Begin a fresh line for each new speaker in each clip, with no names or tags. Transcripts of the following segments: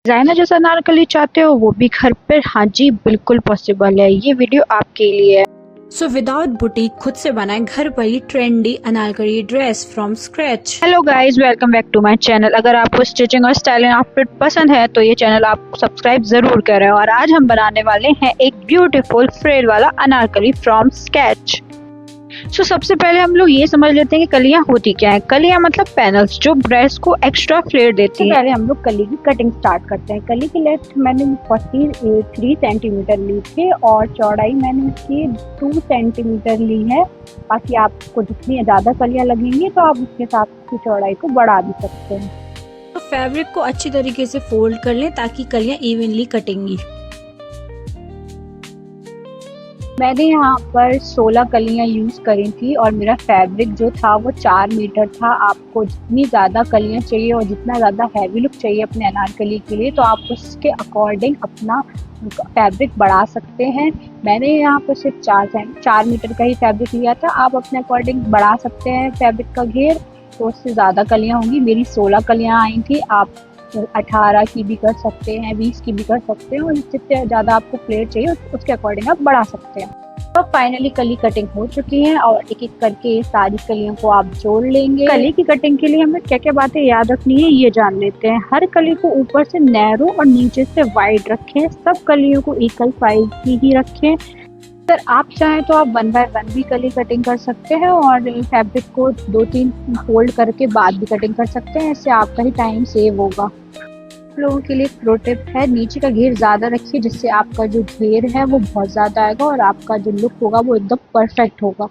Designer जैसा अनारकली चाहते हो वो भी घर पर? हाँ जी, बिल्कुल पॉसिबल है। ये वीडियो आपके लिए है।
सो विदाउट बुटीक खुद से बनाए घर पर ही trendy Anarkali dress from scratch.
Hello guys, welcome back to my channel. अगर आपको स्टिचिंग और स्टाइलिंग आउटफिट पसंद है तो ये चैनल आप सब्सक्राइब जरूर करें। और आज हम बनाने वाले हैं एक ब्यूटीफुल फ्रिल वाला अनारकली फ्रॉम स्केच। सबसे पहले हम लोग ये समझ लेते हैं कि कलियां होती क्या है। कलियां मतलब पैनल्स जो ड्रेस को एक्स्ट्रा फ्लेयर देती है। पहले हम लोग कली की कटिंग स्टार्ट करते हैं। कली की लेंथ मैंने 43 सेंटीमीटर ली थी और चौड़ाई मैंने इसकी 2 सेंटीमीटर ली है। बाकी आपको जितनी ज़्यादा कलियां लगेंगी तो आप उसके हिसाब से चौड़ाई को बढ़ा भी सकते हैं।
तो फैब्रिक को अच्छी तरीके से फोल्ड कर लें ताकि कलियां इवनली कटेंगी।
मैंने यहाँ पर 16 कलियाँ यूज़ करी थी और मेरा फैब्रिक जो था वो 4 मीटर था। आपको जितनी ज़्यादा कलियाँ चाहिए और जितना ज़्यादा हैवी लुक चाहिए अपने अनारकली के लिए तो आप उसके अकॉर्डिंग अपना फैब्रिक बढ़ा सकते हैं। मैंने यहाँ पर सिर्फ 4 मीटर का ही फैब्रिक लिया था। आप अपने अकॉर्डिंग बढ़ा सकते हैं फैब्रिक का घेर, तो उससे ज़्यादा कलियाँ होंगी। मेरी 16 कलियाँ आई थी। आप 18 की भी कर सकते हैं, 20 की भी कर सकते हैं और जितने ज़्यादा आपको फ्लेयर चाहिए उसके अकॉर्डिंग आप बढ़ा सकते हैं। तो फाइनली कली कटिंग हो चुकी है और एक एक करके सारी कलियों को आप जोड़ लेंगे। कली की कटिंग के लिए हमें क्या क्या बातें याद रखनी है ये जान लेते हैं। हर कली को ऊपर से नैरो और नीचे से वाइड रखें। सब कलियों को इक्वल साइज की ही रखें। अगर आप चाहें तो आप 1 बाय 1 भी कली कटिंग कर सकते हैं और फैब्रिक को 2-3 फोल्ड करके बाद भी कटिंग कर सकते हैं। इससे आपका ही टाइम सेव होगा। लोगों के लिए प्रो टिप है, नीचे का घेर ज़्यादा रखिए जिससे आपका जो घेर है वो बहुत ज़्यादा आएगा और आपका जो लुक होगा वो एकदम परफेक्ट होगा।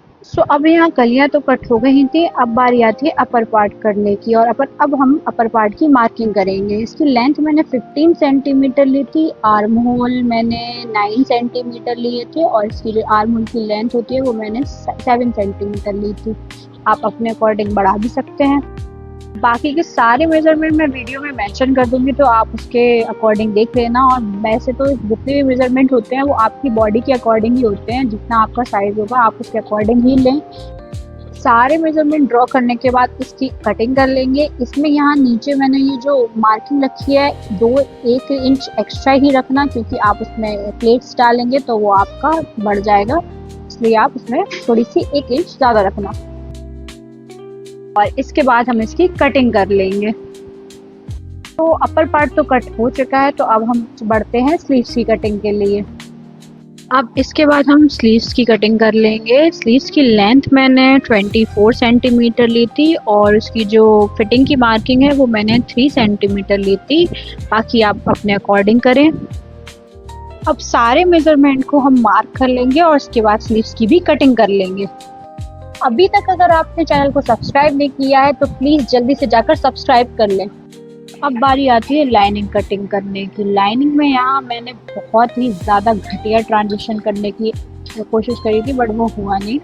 अब यहाँ कलियाँ तो कट हो गई थी। अब बारी आती है अपर पार्ट करने की और अब हम अपर पार्ट की मार्किंग करेंगे। इसकी लेंथ मैंने 15 सेंटीमीटर ली थी। आर्म होल मैंने 9 सेंटीमीटर लिए थे और इसकी जो आर्म होल की लेंथ होती है वो मैंने 7 सेंटीमीटर ली थी। आप अपने अकॉर्डिंग बढ़ा भी सकते हैं। बाकी के सारे मेजरमेंट मैं वीडियो में मेंशन कर दूंगी तो आप उसके अकॉर्डिंग देख लेना। और वैसे तो जितने भी मेजरमेंट होते हैं वो आपकी बॉडी के अकॉर्डिंग ही होते हैं। जितना आपका साइज होगा आप उसके अकॉर्डिंग ही लें। सारे मेजरमेंट ड्रॉ करने के बाद इसकी कटिंग कर लेंगे। इसमें यहाँ नीचे मैंने ये जो मार्किंग रखी है 1 इंच एक्स्ट्रा ही रखना, क्योंकि आप उसमें प्लेट्स डालेंगे तो वो आपका बढ़ जाएगा, इसलिए आप उसमें थोड़ी सी 1 इंच ज़्यादा रखना। और इसके बाद हम इसकी कटिंग कर लेंगे। तो अपर पार्ट तो कट हो चुका है, तो अब हम बढ़ते हैं स्लीव्स की कटिंग के लिए। अब इसके बाद हम स्लीव्स की कटिंग कर लेंगे। स्लीव्स की लेंथ मैंने 24 सेंटीमीटर ली थी और उसकी जो फिटिंग की मार्किंग है वो मैंने 3 सेंटीमीटर ली थी। बाकी आप अपने अकॉर्डिंग करें। अब सारे मेजरमेंट को हम मार्क कर लेंगे और उसके बाद स्लीव्स की भी कटिंग कर लेंगे। अभी तक अगर आपने चैनल को सब्सक्राइब नहीं किया है तो प्लीज़ जल्दी से जाकर सब्सक्राइब कर लें। अब बारी आती है लाइनिंग कटिंग करने की। लाइनिंग में यहाँ मैंने बहुत ही ज़्यादा घटिया ट्रांजिशन करने की कोशिश करी थी बट वो हुआ नहीं।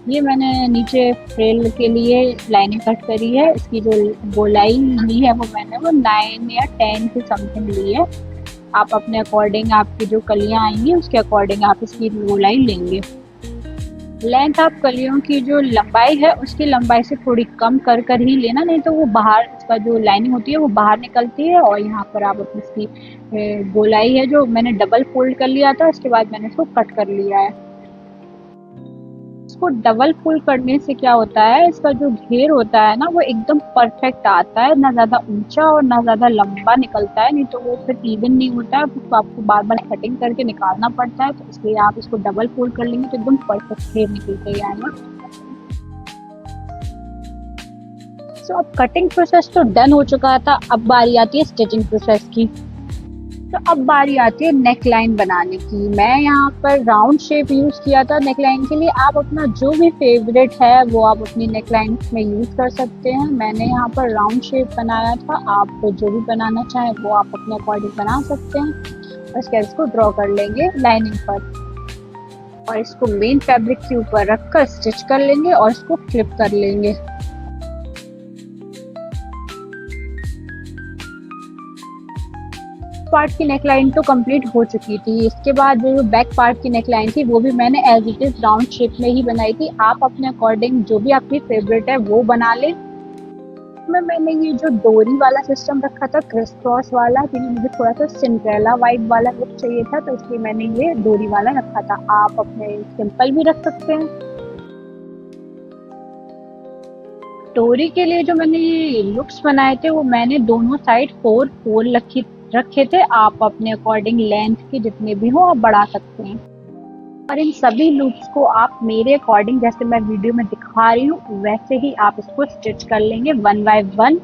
ये मैंने नीचे फ्रिल के लिए लाइनिंग कट करी है। इसकी जो गोलाई ली है वो मैंने 9 या 10 की समथिंग ली है। आप अपने अकॉर्डिंग आपकी जो कलियाँ आएंगी उसके अकॉर्डिंग आप इसकी गोलाई लेंगे। लेंथ आप कलियों की जो लंबाई है उसकी लंबाई से थोड़ी कम कर कर ही लेना, नहीं तो वो बाहर इसका जो लाइनिंग होती है वो बाहर निकलती है। और यहाँ पर आप अपनी इसकी गोलाई है जो मैंने डबल फोल्ड कर लिया था, उसके बाद मैंने इसको कट कर लिया है। इसको डबल फोल्ड करने से क्या होता है, इसका जो घेर होता है ना वो एकदम परफेक्ट आता है, ना ज़्यादा ऊंचा और ना ज़्यादा लंबा निकलता है। नहीं तो वो फिर इवन नहीं होता है, तो आपको बार बार कटिंग करके निकालना पड़ता है। तो इसलिए आप इसको डबल फोल्ड कर लेंगे तो एकदम परफेक्ट घेर निकल के आएगा। अब कटिंग प्रोसेस तो डन हो चुका था। अब बारी आती है स्टिचिंग प्रोसेस की। तो अब बारी आती है नेक लाइन बनाने की। मैं यहाँ पर राउंड शेप यूज़ किया था नेक लाइन के लिए। आप अपना जो भी फेवरेट है वो आप अपनी नेक लाइन में यूज़ कर सकते हैं। मैंने यहाँ पर राउंड शेप बनाया था। आप जो भी बनाना चाहें वो आप अपने अकॉर्डिंग बना सकते हैं। और इसके इसको ड्रॉ कर लेंगे लाइनिंग पर और इसको मेन फैब्रिक के ऊपर रख कर स्टिच कर लेंगे और इसको फ्लिप कर लेंगे। पार्ट की नेकलाइन तो कंप्लीट हो चुकी थी। इसके बाद जो बैक पार्ट की नेकलाइन थी वो भी मैंने as it is round shape में ही बनाई थी। आप अपने अकॉर्डिंग जो भी आपकी फेवरेट है वो बना लें। में मैंने ये जो डोरी वाला सिस्टम रखा था, क्रिस क्रॉस वाला, क्योंकि मुझे थोड़ा सा सिंड्रेला वाइब वाला लुक चाहिए था, तो इसलिए मैंने ये डोरी वाला रखा था। आप अपने सिंपल भी रख सकते हैं। डोरी के लिए जो मैंने ये लुक्स बनाए थे वो मैंने दोनों साइड 4 रखे थे। आप अपने अकॉर्डिंग लेंथ के जितने भी हो आप बढ़ा सकते हैं। और इन सभी लूप्स को आप मेरे अकॉर्डिंग, जैसे मैं वीडियो में दिखा रही हूँ, वैसे ही आप इसको स्टिच कर लेंगे 1 बाय 1।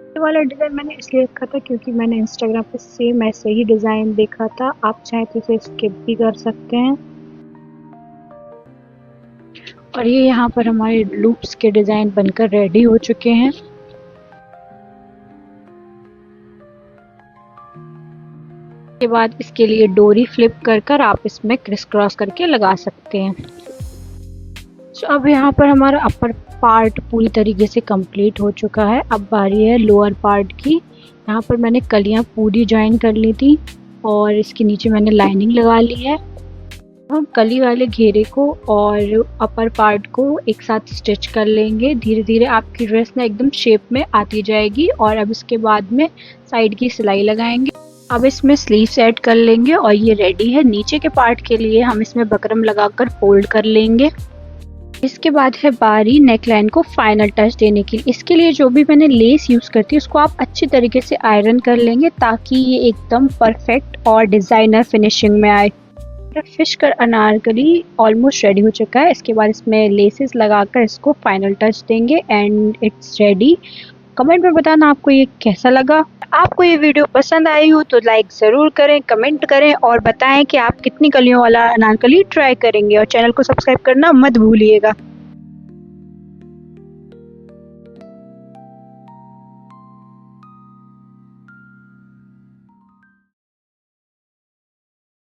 ये वाला डिज़ाइन मैंने इसलिए रखा था क्योंकि मैंने इंस्टाग्राम पे सेम ऐसे ही डिज़ाइन देखा था। आप चाहें तो इसे स्किप भी कर सकते हैं। और ये यहाँ पर हमारे लूप्स के डिज़ाइन बनकर रेडी हो चुके हैं। के बाद इसके लिए डोरी फ्लिप कर आप इसमें क्रिस क्रॉस करके लगा सकते हैं। तो अब यहाँ पर हमारा अपर पार्ट पूरी तरीके से कंप्लीट हो चुका है। अब बारी है लोअर पार्ट की। यहाँ पर मैंने कलियाँ पूरी ज्वाइन कर ली थी और इसके नीचे मैंने लाइनिंग लगा ली है। हम कली वाले घेरे को और अपर पार्ट को एक साथ स्टिच कर लेंगे। धीरे धीरे आपकी ड्रेस ना एकदम शेप में आती जाएगी। और अब इसके बाद में साइड की सिलाई लगाएंगे। अब इसमें स्लीव्स ऐड कर लेंगे और ये रेडी है। नीचे के पार्ट के लिए हम इसमें बकरम लगाकर फोल्ड कर लेंगे। इसके बाद है बारी नेकलाइन को फाइनल टच देने के लिए। इसके लिए जो भी मैंने लेस यूज़ करती हूँ उसको आप अच्छी तरीके से आयरन कर लेंगे ताकि ये एकदम परफेक्ट और डिज़ाइनर फिनिशिंग में आए। फिश कर अनारकली ऑलमोस्ट रेडी हो चुका है। इसके बाद इसमें लेसेस लगाकर इसको फाइनल टच देंगे एंड इट्स रेडी। कमेंट में बताना आपको ये कैसा लगा। आपको ये वीडियो पसंद आई हो तो लाइक ज़रूर करें, कमेंट करें और बताएं कि आप कितनी कलियों वाला अनारकली ट्राई करेंगे। और चैनल को सब्सक्राइब करना मत भूलिएगा।